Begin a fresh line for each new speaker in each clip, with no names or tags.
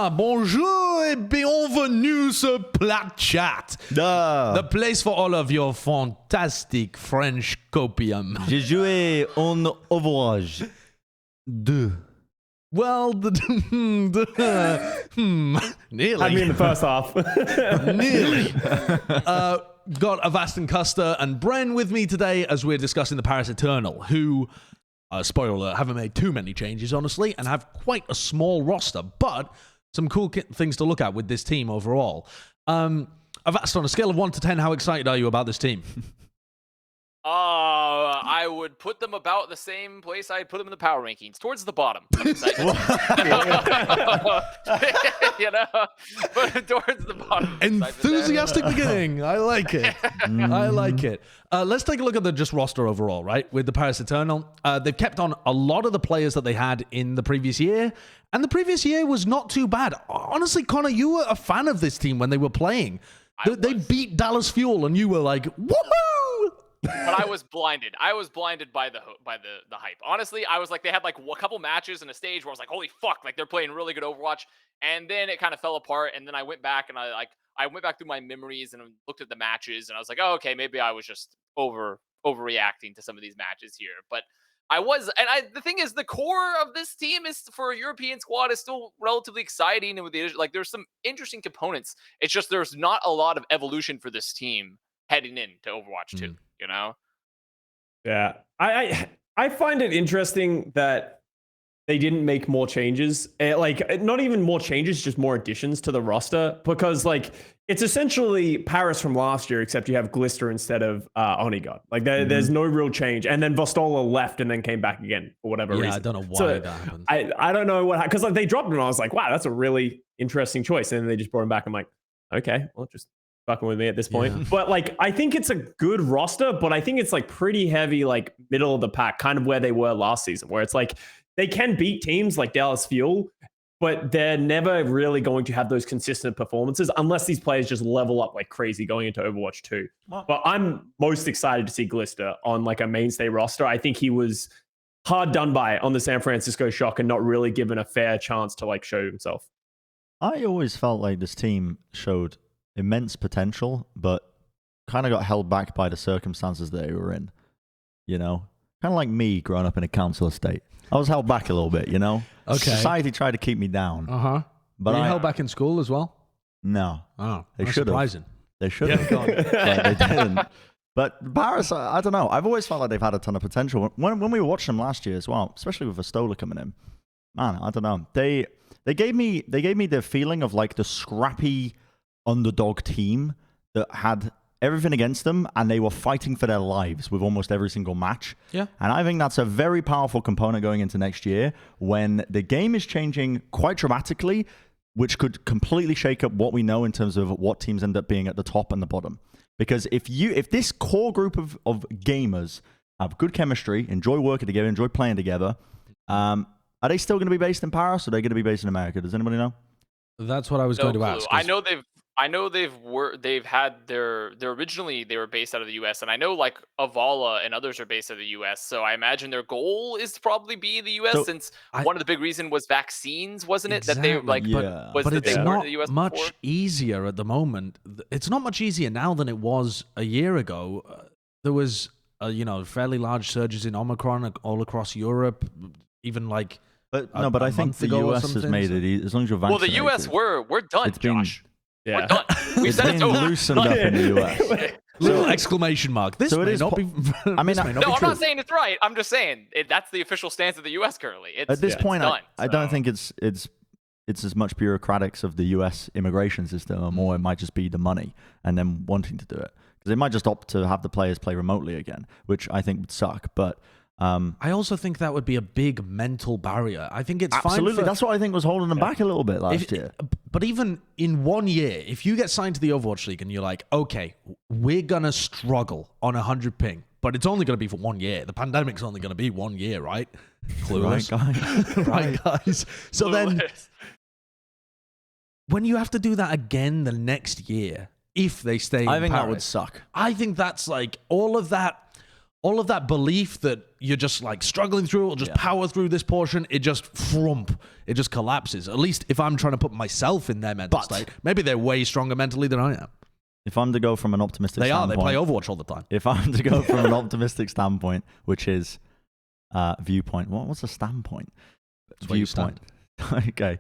Bonjour et bienvenue sur Plat Chat. The place for all of your fantastic French copium.
J'ai joué en Overwatch 2.
Well, nearly.
I mean, the first half.
Nearly. Got Avast and Custa and Bren with me today as we're discussing the Paris Eternal, who, spoiler alert, haven't made too many changes, honestly, and have quite a small roster, but some cool things to look at with this team overall. Avast, on a scale of 1 to 10, how excited are you about this team?
I would put them about the same place I'd put them in the power rankings, towards the bottom. I'm excited. You know, but towards the bottom.
Enthusiastic beginning. I like it. I like it. Let's take a look at the just roster overall, right? With the Paris Eternal, they've kept on a lot of the players that they had in the previous year, and the previous year was not too bad. Honestly, Connor, you were a fan of this team when they were playing. They beat Dallas Fuel, and you were like, woohoo!
But I was blinded. I was blinded by the hype. Honestly, I was like, they had like a couple matches in a stage where I was like, holy fuck, like they're playing really good Overwatch. And then it kind of fell apart. And then I went back and I went back through my memories and looked at the matches and I was like, oh, okay, maybe I was just overreacting to some of these matches here. But the thing is, the core of this team is for a European squad is still relatively exciting, and with there's some interesting components. It's just there's not a lot of evolution for this team heading into Overwatch 2. You know?
Yeah. I find it interesting that they didn't make more changes. Not even more changes, just more additions to the roster. Because, it's essentially Paris from last year, except you have Glister instead of Onigod. There's no real change. And then Vostola left and then came back again for whatever reason.
Yeah, I don't know why that happened.
I don't know what... Because, they dropped him and I was like, wow, that's a really interesting choice. And then they just brought him back. I'm like, okay, well, just... fucking with me at this point. Yeah. But I think it's a good roster, but I think it's pretty heavy, middle of the pack, kind of where they were last season, where it's they can beat teams like Dallas Fuel, but they're never really going to have those consistent performances unless these players just level up like crazy going into Overwatch 2. Wow. But I'm most excited to see Glister on a mainstay roster. I think he was hard done by on the San Francisco Shock and not really given a fair chance to show himself.
I always felt like this team showed immense potential, but kind of got held back by the circumstances that they were in. You know, kind of like me growing up in a council estate. I was held back a little bit. You know,
okay.
Society tried to keep me down.
But were you held back in school as well?
No.
Oh,
they should have. They should have.
But
they didn't. But Paris, I don't know. I've always felt like they've had a ton of potential. When we were watching them last year as well, especially with Vostola coming in, man, I don't know. They gave me the feeling of the scrappy underdog team that had everything against them and they were fighting for their lives with almost every single match.
Yeah.
And I think that's a very powerful component going into next year when the game is changing quite dramatically, which could completely shake up what we know in terms of what teams end up being at the top and the bottom. Because if this core group of gamers have good chemistry, enjoy working together, enjoy playing together, are they still going to be based in Paris or are they going to be based in America? Does anybody know?
That's what I was going to ask.
I know they've had their originally they were based out of the US, and I know Avala and others are based out of the US. So I imagine their goal is to probably be the US, since one of the big reasons was vaccines, wasn't it?
Exactly.
That they
but it's not
the US
much
before?
easier at the moment. It's not much easier now than it was a year ago. There was fairly large surges in Omicron all across Europe, even
But I think the US has made it as long as you're vaccinated.
Well, the US we're done, Josh.
Yeah.
We're done.
We've said it's loosened up in the US.
Little exclamation mark. This may not be.
I mean,
I'm not saying it's right. I'm just saying that's the official stance of the US currently.
At this point,
done,
I don't think it's as much bureaucratics of the US immigration system, or it might just be the money and them wanting to do it, because they might just opt to have the players play remotely again, which I think would suck. But
I also think that would be a big mental barrier. I think it's
absolutely. That's what I think was holding them back a little bit last year.
But even in 1 year, if you get signed to the Overwatch League and you're like, okay, we're gonna struggle on 100 ping, but it's only gonna be for 1 year. The pandemic's only gonna be 1 year, right? Clueless, right, guys. So then, when you have to do that again the next year, if they stay,
I think
Paris,
that would suck.
I think that's all of that. all of that belief that you're just like struggling through it or just power through this portion, it just collapses. At least if I'm trying to put myself in their mental state, maybe they're way stronger mentally than I am.
If I'm to go from an optimistic standpoint...
They play Overwatch all the time.
If I'm to go from an optimistic standpoint, which is viewpoint. What's a standpoint? Viewpoint. Okay.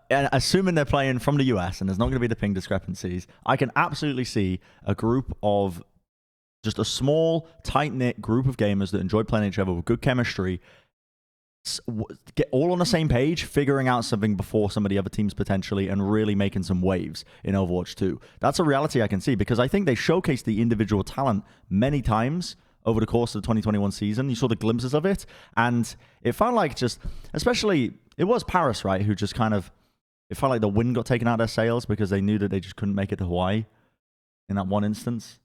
Assuming they're playing from the US and there's not going to be the ping discrepancies, I can absolutely see a group of just a small, tight-knit group of gamers that enjoy playing each other with good chemistry, get all on the same page, figuring out something before some of the other teams potentially, and really making some waves in Overwatch 2. That's a reality I can see, because I think they showcased the individual talent many times over the course of the 2021 season. You saw the glimpses of it, and it felt like especially, it was Paris, right, who just kind of, it felt like the wind got taken out of their sails because they knew that they just couldn't make it to Hawaii in that one instance.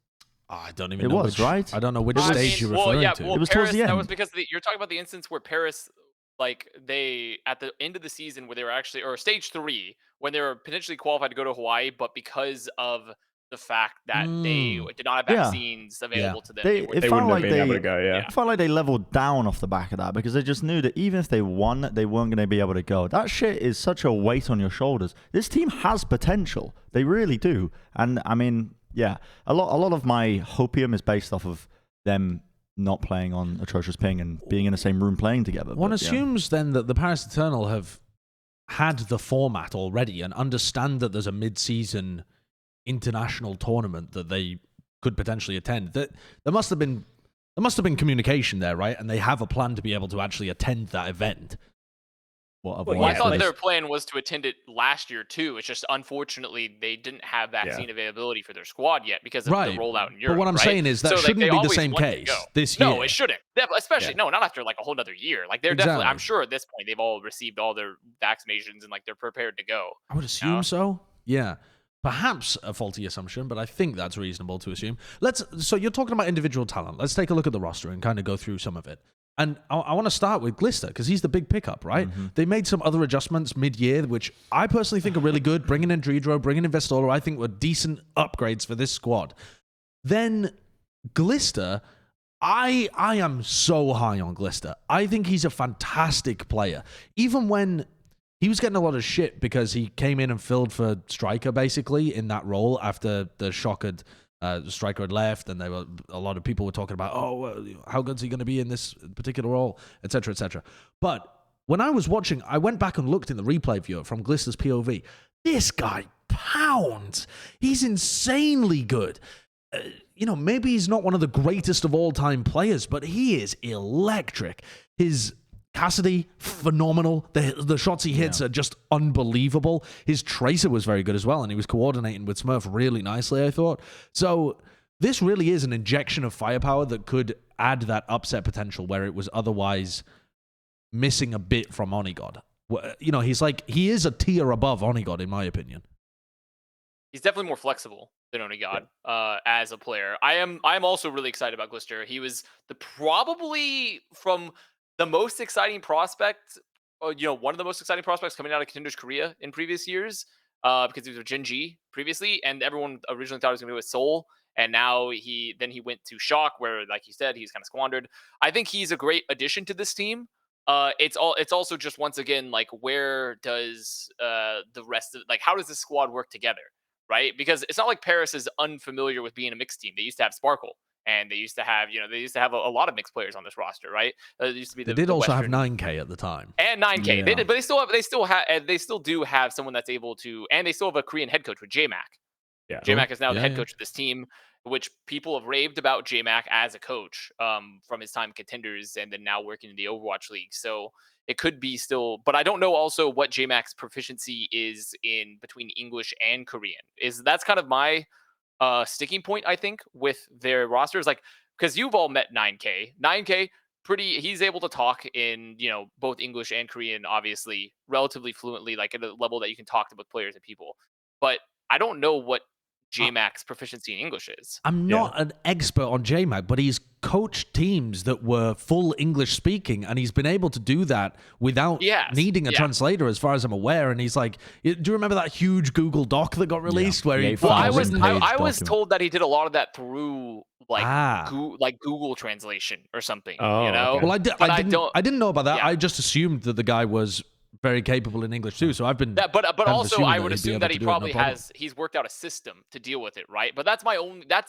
I don't even know
right?
I don't know which stage you're referring to.
It was
Paris,
towards the end.
That was because you're talking about the instance where Paris, like, they, at the end of the season where they were actually, or stage 3, when they were potentially qualified to go to Hawaii, but because of the fact that they did not have vaccines available to them,
it
they wouldn't have been able to go,
It felt like they leveled down off the back of that because they just knew that even if they won, they weren't going to be able to go. That shit is such a weight on your shoulders. This team has potential. They really do. And, I mean, yeah, a lot of my hopium is based off of them not playing on atrocious ping and being in the same room playing together.
One assumes then that the Paris Eternal have had the format already and understand that there's a mid-season international tournament that they could potentially attend. That there must have been communication there, right? And they have a plan to be able to actually attend that event.
I thought their plan was to attend it last year too. It's just unfortunately they didn't have vaccine availability for their squad yet because of the rollout in Europe.
But what I'm saying is that shouldn't be the same case this year.
No, it shouldn't. Especially not after like a whole other year. Like they're definitely, I'm sure at this point they've all received all their vaccinations and like they're prepared to go.
I would assume so. Yeah. Perhaps a faulty assumption, but I think that's reasonable to assume. So you're talking about individual talent. Let's take a look at the roster and kind of go through some of it. And I want to start with Glister because he's the big pickup, right? Mm-hmm. They made some other adjustments mid-year, which I personally think are really good. Bringing in Dredro, bringing in Vestolo, I think were decent upgrades for this squad. Then Glister, I am so high on Glister. I think he's a fantastic player. Even when he was getting a lot of shit because he came in and filled for Striker, basically, in that role after the Striker had left, and a lot of people were talking about, how good's he going to be in this particular role, etc., etc. But when I was watching, I went back and looked in the replay viewer from Glister's POV. This guy pounds. He's insanely good. Maybe he's not one of the greatest of all-time players, but he is electric. His Cassidy, phenomenal. The shots he hits are just unbelievable. His Tracer was very good as well, and he was coordinating with Smurf really nicely, I thought. So this really is an injection of firepower that could add that upset potential where it was otherwise missing a bit from Onigod. He is a tier above Onigod, in my opinion.
He's definitely more flexible than Onigod as a player. I'm also really excited about Glister. He was probably from the most exciting prospect, one of the most exciting prospects coming out of Contenders Korea in previous years, because he was with Gen G previously, and everyone originally thought he was going to be with Seoul, and now he went to Shock, where, like you said, he's kind of squandered. I think he's a great addition to this team. It's also just, once again, like, where does the rest of, like, how does this squad work together, right? Because it's not like Paris is unfamiliar with being a mixed team. They used to have Sparkle. And they used to have, a lot of mixed players on this roster, right? It used to be
they did also have 9K at the time.
And 9K. Yeah. They did, but they still do have someone that's able to, and they still have a Korean head coach with JMac.
Yeah.
JMac is now the head coach of this team, which people have raved about JMac as a coach from his time Contenders and then now working in the Overwatch League. So it could be still, but I don't know also what JMac's proficiency is in between English and Korean. That's kind of my sticking point, I think, with their rosters, like, because you've all met 9K, he's able to talk in, both English and Korean, obviously, relatively fluently, like at a level that you can talk to both players and people. But I don't know what JMac's proficiency in English is.
I'm not an expert on JMac, but he's coached teams that were full English speaking, and he's been able to do that without needing a translator, as far as I'm aware. And he's like, do you remember that huge Google Doc that got released where he?
Well, I was told that he did a lot of that through like Google translation or something.
Oh,
you know.
okay.
Well,
But
I didn't know about that.
Yeah.
I just assumed that the guy was very capable in English too. So I've been.
But
kind of
also
assuming
I
that
would
he'd be
assume
able
that
to
he
do it, no
probably
problem.
he's worked out a system to deal with it, right? But that's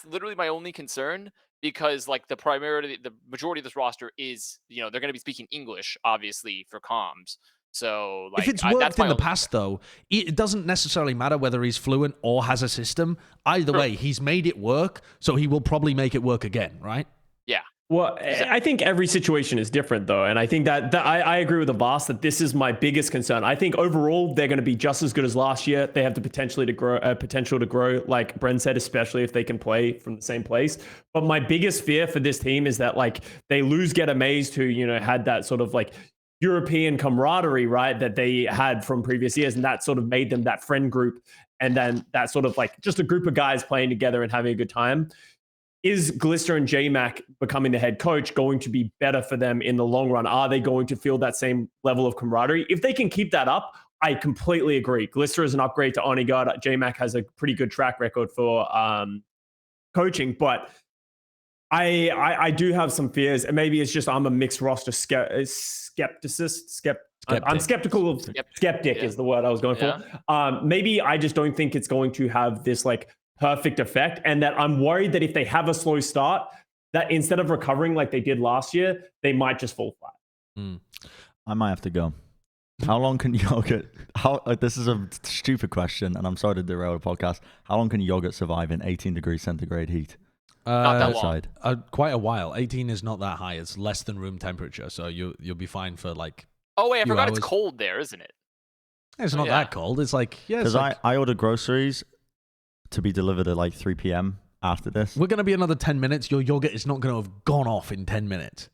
literally my only concern, because like the majority of this roster is, you know, they're going to be speaking English obviously for comms. So like
If it's
that's
worked
my
in the
only
past, though, it doesn't necessarily matter whether he's fluent or has a system. Either
True.
way, he's made it work, so he will probably make it work again, right?
Yeah.
Well, I think every situation is different, though. And I think that I agree with Avast that this is my biggest concern. I think overall, they're going to be just as good as last year. They have the potential to grow, like Bren said, especially if they can play from the same place. But my biggest fear for this team is that like they lose Get Amazed, who, you know, had that sort of like European camaraderie, right, that they had from previous years. And that sort of made them that friend group. And then that sort of like just a group of guys playing together and having a good time. Is Glister and JMac becoming the head coach going to be better for them in the long run? Are they going to feel that same level of camaraderie? If they can keep that up, I completely agree. Glister is an upgrade to Onigard. JMac has a pretty good track record for coaching, but I do have some fears, and maybe it's just I'm a mixed roster skepticist. I'm skeptical of skeptic is the word I was going for. Maybe I just don't think it's going to have this like perfect effect, and that I'm worried that if they have a slow start, that instead of recovering like they did last year, they might just fall flat.
I might have to go. How long can yogurt? This is a stupid question, and I'm sorry to derail the podcast. How long can yogurt survive in 18 degrees centigrade heat?
Not that
outside?
Quite a while. 18 is not that high. It's less than room temperature, so you'll be fine for like.
Oh wait, I
few
forgot
hours.
it's cold there, isn't it?
It's not that cold. It's like
Because I ordered groceries to be delivered at like 3 p.m. after this.
We're going to be another 10 minutes. Your yogurt is not going to have gone off in 10 minutes.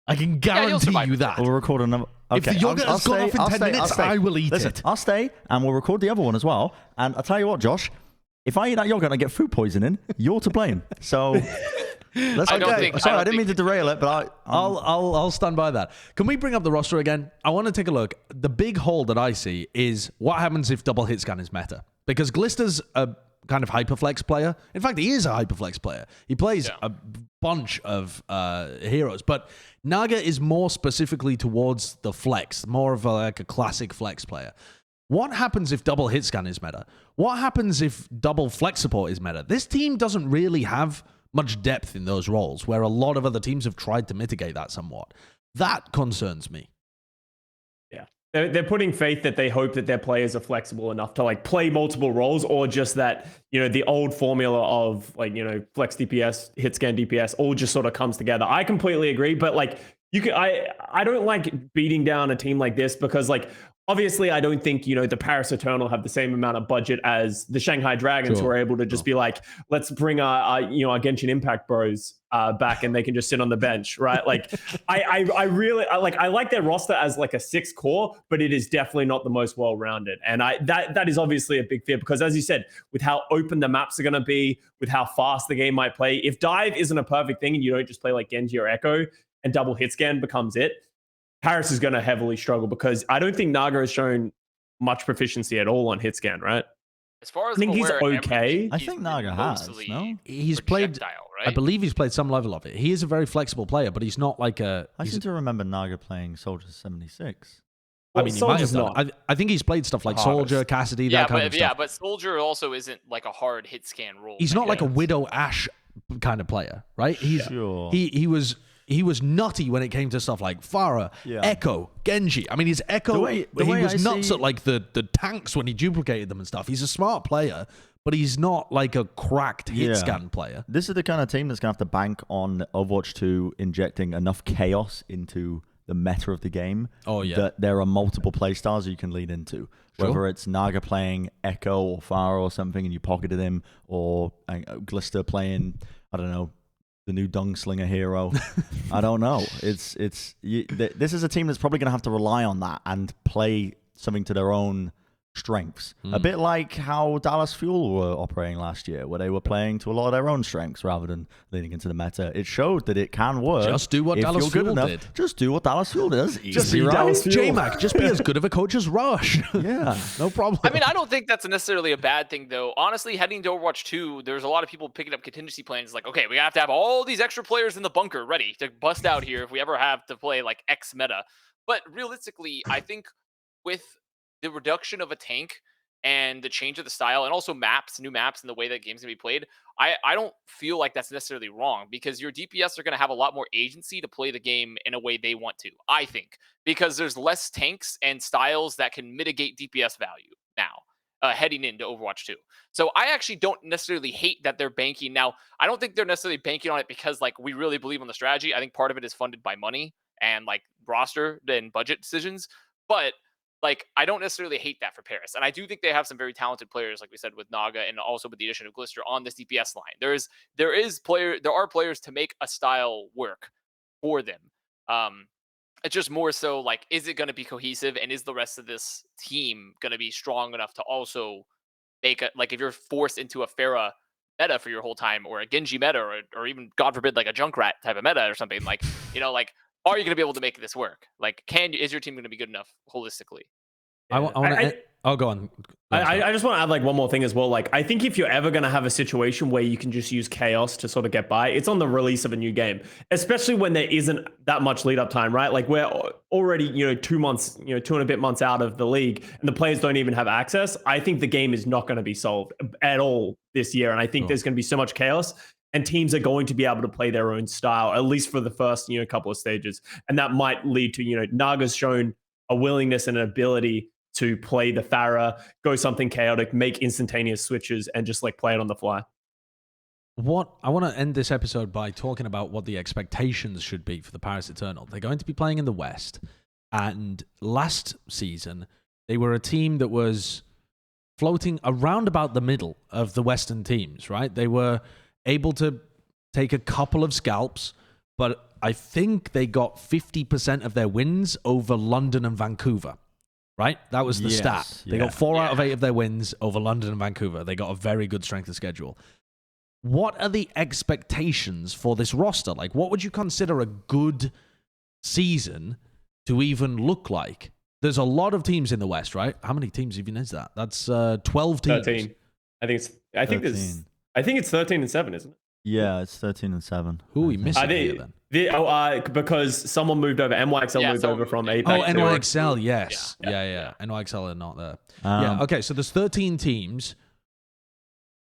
I can guarantee you that.
We'll record another. Okay,
If the yogurt has gone off in 10 minutes, I will eat it.
I'll stay, and we'll record the other one as well. And I'll tell you what, Josh, if I eat that yogurt and I get food poisoning, you're to blame. So let's Sorry, I didn't mean to derail it, but
I'll stand by that. Can we bring up the roster again? I want to take a look. The big hole that I see is what happens if double hit scan is meta. Because Glister's a kind of hyperflex player. In fact, he is a hyperflex player. He plays a bunch of heroes, but Naga is more specifically towards the flex, more of like a classic flex player. What happens if double hit scan is meta? What happens if double flex support is meta? This team doesn't really have much depth in those roles, where a lot of other teams have tried to mitigate that somewhat. That concerns me.
Yeah. They're putting faith that they hope that their players are flexible enough to like play multiple roles, or just that, you know, the old formula of like, you know, flex DPS, hit scan DPS all just sort of comes together. I completely agree, but like I don't like beating down a team like this, because like obviously I don't think, you know, the Paris Eternal have the same amount of budget as the Shanghai Dragons, who are able to just be like, let's bring our Genshin Impact bros back, and they can just sit on the bench, right? Like I really like their roster as like a 6 core, but it is definitely not the most well-rounded. And that is obviously a big fear, because as you said, with how open the maps are going to be, with how fast the game might play, if dive isn't a perfect thing and you don't just play like Genji or Echo and double hit scan becomes it, Paris is going to heavily struggle, because I don't think Naga has shown much proficiency at all on hit scan, right?
As far as
I think he's okay.
I think Naga has, no?
He's played,
right?
I believe he's played some level of it. He is a very flexible player, but he's not like a...
I seem to remember Naga playing Soldier 76.
I mean, he might have done. I think he's played stuff like Soldier, Cassidy, that kind of stuff.
Yeah, but Soldier also isn't like a hard hit scan role.
He's not like a Widow Ashe kind of player, right? He was nutty when it came to stuff like Pharah, Echo, Genji. I mean, his Echo, he was nuts at like the tanks when he duplicated them and stuff. He's a smart player, but he's not like a cracked hit scan player.
This is the kind of team that's going to have to bank on Overwatch 2 injecting enough chaos into the meta of the game that there are multiple playstyles you can lead into. Whether it's Naga playing Echo or Pharah or something and you pocketed him, or Glister playing, I don't know, the new Dungslinger hero. I don't know. This is a team that's probably going to have to rely on that and play something to their own strengths. A bit like how Dallas Fuel were operating last year, where they were playing to a lot of their own strengths rather than leaning into the meta. It showed that it can work.
Just do what
if
Dallas
you're good
Fuel
enough.
did.
Just do what Dallas Fuel does.
Just
Easy,
be
right?
Dallas Fuel.
J-Mac, just be as good of a coach as Rush.
Yeah.
No problem.
I mean, I don't think that's necessarily a bad thing, though. Honestly, heading to Overwatch 2, there's a lot of people picking up contingency plans like, okay, we have to have all these extra players in the bunker ready to bust out here if we ever have to play like X meta. But realistically, I think with the reduction of a tank and the change of the style and also new maps and the way that games can be played, I don't feel like that's necessarily wrong because your DPS are going to have a lot more agency to play the game in a way they want to, I think, because there's less tanks and styles that can mitigate DPS value now. Heading into Overwatch 2. So I actually don't necessarily hate that they're banking. Now, I don't think they're necessarily banking on it because like we really believe in the strategy. I think part of it is funded by money and like roster and budget decisions. But like I don't necessarily hate that for Paris. And I do think they have some very talented players, like we said, with Naga and also with the addition of Glister on this DPS line. There are players to make a style work for them. It's just more so like, is it going to be cohesive and is the rest of this team going to be strong enough to also make like if you're forced into a Pharah meta for your whole time or a Genji meta or even God forbid like a Junkrat type of meta or something like, like, are you going to be able to make this work? Like, is your team going to be good enough holistically?
Oh, go on.
I just want to add like one more thing as well. Like, I think if you're ever going to have a situation where you can just use chaos to sort of get by, it's on the release of a new game, especially when there isn't that much lead up time, right? Like we're already, 2 months, 2 and a bit months out of the league and the players don't even have access. I think the game is not going to be solved at all this year. And I think there's going to be so much chaos and teams are going to be able to play their own style, at least for the first, couple of stages. And that might lead to, Naga's shown a willingness and an ability to play the Pharah, go something chaotic, make instantaneous switches, and just like play it on the fly.
I want to end this episode by talking about what the expectations should be for the Paris Eternal. They're going to be playing in the West, and last season they were a team that was floating around about the middle of the Western teams, right? They were able to take a couple of scalps, but I think they got 50% of their wins over London and Vancouver. Right? That was the stat. They got 4 out of 8 of their wins over London and Vancouver. They got a very good strength of schedule. What are the expectations for this roster? Like, what would you consider a good season to even look like? There's a lot of teams in the West, right? How many teams even is that? That's 12 teams.
13. I think it's 13 and 7, isn't it?
Yeah, it's 13 and 7.
Who are we missing here then?
Because someone moved over. NYXL moved over from Apex.
Oh, NYXL, yes. Yeah. NYXL are not there. Okay, so there's 13 teams.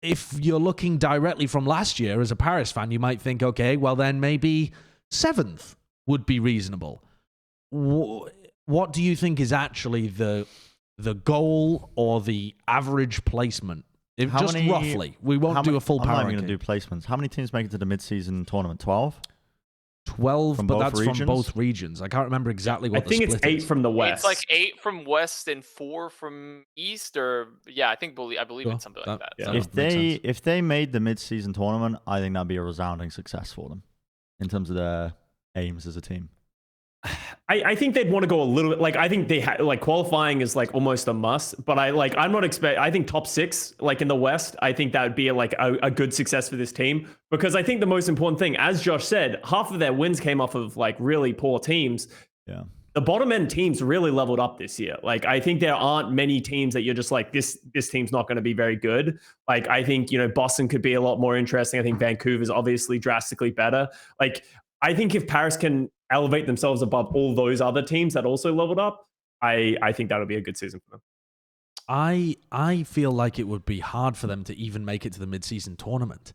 If you're looking directly from last year as a Paris fan, you might think, okay, well then maybe 7th would be reasonable. What do you think is actually the goal or the average placement? Roughly. We won't do a full power ranking.
I'm not going to do placements. How many teams make it to the mid-season tournament? 12?
12, but that's from both regions. I can't remember exactly what the split is.
I think it's 8 from the West.
It's like 8 from West and 4 from East, or I believe it's something like that.
Yeah. If they made the mid-season tournament, I think that'd be a resounding success for them in terms of their aims as a team.
I think they'd want to go a little bit like I think they like qualifying is like almost a must, but I think top 6 like in the West, I think that would be like a good success for this team because I think the most important thing, as Josh said, half of their wins came off of like really poor teams.
Yeah.
The bottom end teams really leveled up this year. Like I think there aren't many teams that you're just like this team's not going to be very good. Like I think Boston could be a lot more interesting. I think Vancouver's obviously drastically better. Like I think if Paris can elevate themselves above all those other teams that also leveled up, I think that'll be a good season for them.
I feel like it would be hard for them to even make it to the mid-season tournament.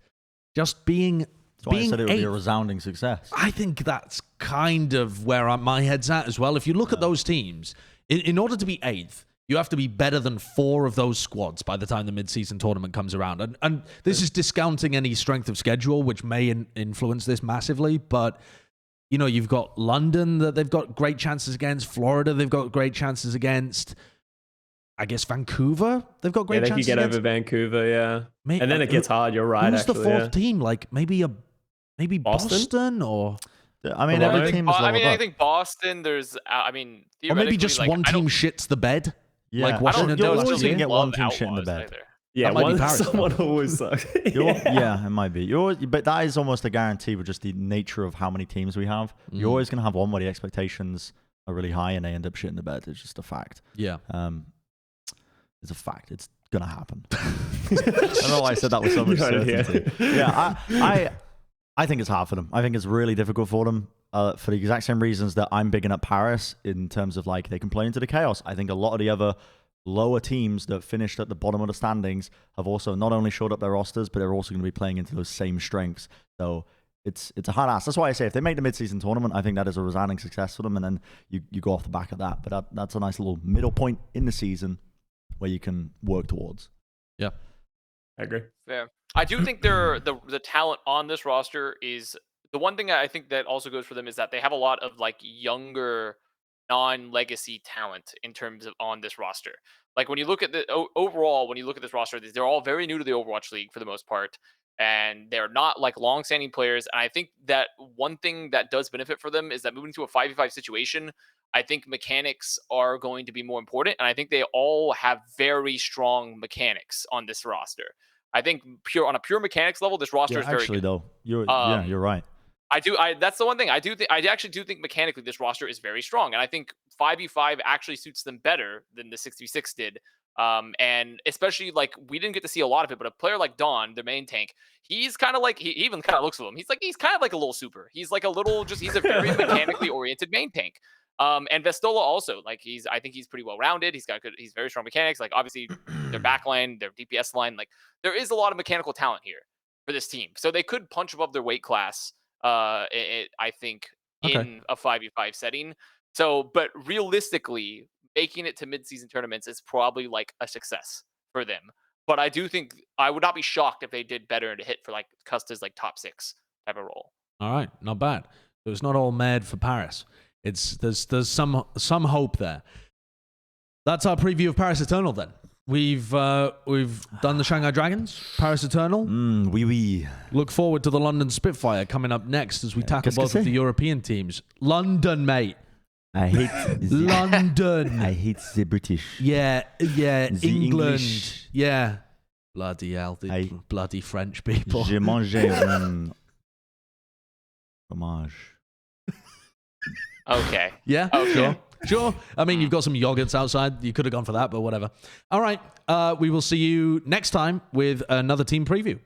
Just being
I said it would be a resounding success.
I think that's kind of where my head's at as well. If you look at those teams, in order to be 8th, you have to be better than 4 of those squads by the time the mid-season tournament comes around. And this is discounting any strength of schedule, which may influence this massively, but you've got London that they've got great chances against. Florida, they've got great chances against. I guess Vancouver, they've got great chances against.
They could get over Vancouver, yeah. And then it gets hard. You're right.
Who's the 4th team? Like maybe Boston or.
I mean, every team is leveled up.
I think Boston. There's.
Or maybe just one team shits the bed.
Yeah.
like Washington
You're
does
always
last
going to
year.
get one team shit in the bed.
Yeah,
That might be
one,
Paris,
someone always sucks.
Yeah, it might be. But that is almost a guarantee with just the nature of how many teams we have. You're always going to have one where the expectations are really high and they end up shit in the bed. It's just a fact.
Yeah.
It's a fact. It's going to happen. I don't know why I said that with so much certainty. Yeah, I think it's hard for them. I think it's really difficult for them for the exact same reasons that I'm bigging up Paris in terms of like they can play into the chaos. I think a lot of the other lower teams that finished at the bottom of the standings have also not only shored up their rosters, but they're also going to be playing into those same strengths. So it's a hard ask. That's why I say if they make the mid-season tournament, I think that is a resounding success for them, and then you go off the back of that. But that's a nice little middle point in the season where you can work towards.
Yeah,
I agree.
Yeah, I do think the talent on this roster is the one thing I think that also goes for them is that they have a lot of like younger non-legacy talent in terms of on this roster. Like when you look at the overall, when you look at this roster, they're all very new to the Overwatch League for the most part, and they're not like long-standing players. And I think that one thing that does benefit for them is that moving to a 5v5 situation, I think mechanics are going to be more important, and I think they all have very strong mechanics on this roster. I think on a pure mechanics level, this roster is very
actually,
good.
though, you're right.
That's the one thing I actually do think mechanically this roster is very strong, and I think 5v5 actually suits them better than the 6v6 did. And especially like we didn't get to see a lot of it, but a player like Dawn, their main tank, he's kind of like he even kind of looks at him. He's kind of like a little super. He's like a little he's a very mechanically oriented main tank. And Vestola also, like I think he's pretty well rounded. He's very strong mechanics. Like obviously their backline, their DPS line, like there is a lot of mechanical talent here for this team. So they could punch above their weight class. I think in a 5v5 setting. So, but realistically, making it to mid-season tournaments is probably like a success for them. But I do think I would not be shocked if they did better to hit for like Custa's like top 6 type of role.
All right, not bad. So it's not all mad for Paris. There's some hope there. That's our preview of Paris Eternal then. We've done the Shanghai Dragons, Paris Eternal.
Oui.
Look forward to the London Spitfire coming up next as we tackle both of the European teams. London, mate.
I hate
London.
I hate the British.
Yeah, England.
English.
Yeah. Bloody hell, bloody French people.
Je mange un fromage.
Okay.
Yeah?
Okay.
Sure. I mean, you've got some yogurts outside. You could have gone for that, but whatever. All right. We will see you next time with another team preview.